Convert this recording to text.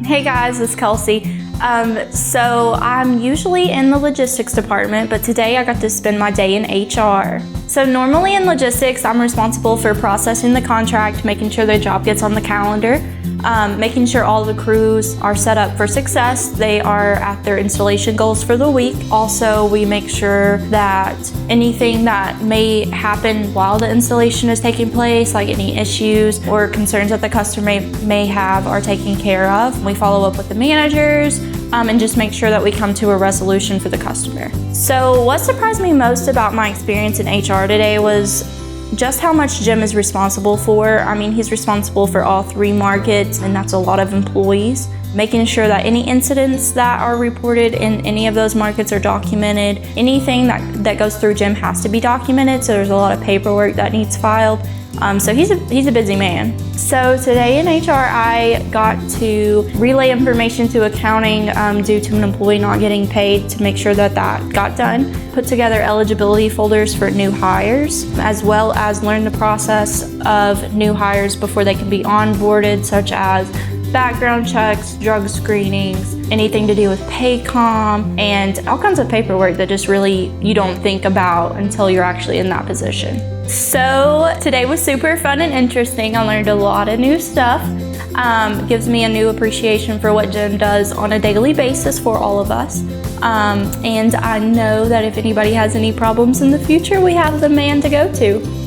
Hey guys, it's Kelsey. So I'm usually in the logistics department, but today I got to spend my day in HR. So normally in logistics, I'm responsible for processing the contract, making sure the job gets on the calendar, making sure all the crews are set up for success. They are at their installation goals for the week. Also, we make sure that anything that may happen while the installation is taking place, like any issues or concerns that the customer may have, are taken care of. We follow up with the managers and just make sure that we come to a resolution for the customer. So what surprised me most about my experience in HR today was just how much Jim is responsible for. I mean, he's responsible for all 3 markets, and that's a lot of employees. Making sure that any incidents that are reported in any of those markets are documented. Anything that goes through Jim has to be documented, so there's a lot of paperwork that needs filed. So he's a busy man. So today in HR, I got to relay information to accounting due to an employee not getting paid, to make sure that got done. Put together eligibility folders for new hires, as well as learn the process of new hires before they can be onboarded, such as background checks, drug screenings, anything to do with Paycom, and all kinds of paperwork that just really you don't think about until you're actually in that position. So today was super fun and interesting. I learned a lot of new stuff. Gives me a new appreciation for what Jim does on a daily basis for all of us. And I know that if anybody has any problems in the future, we have the man to go to.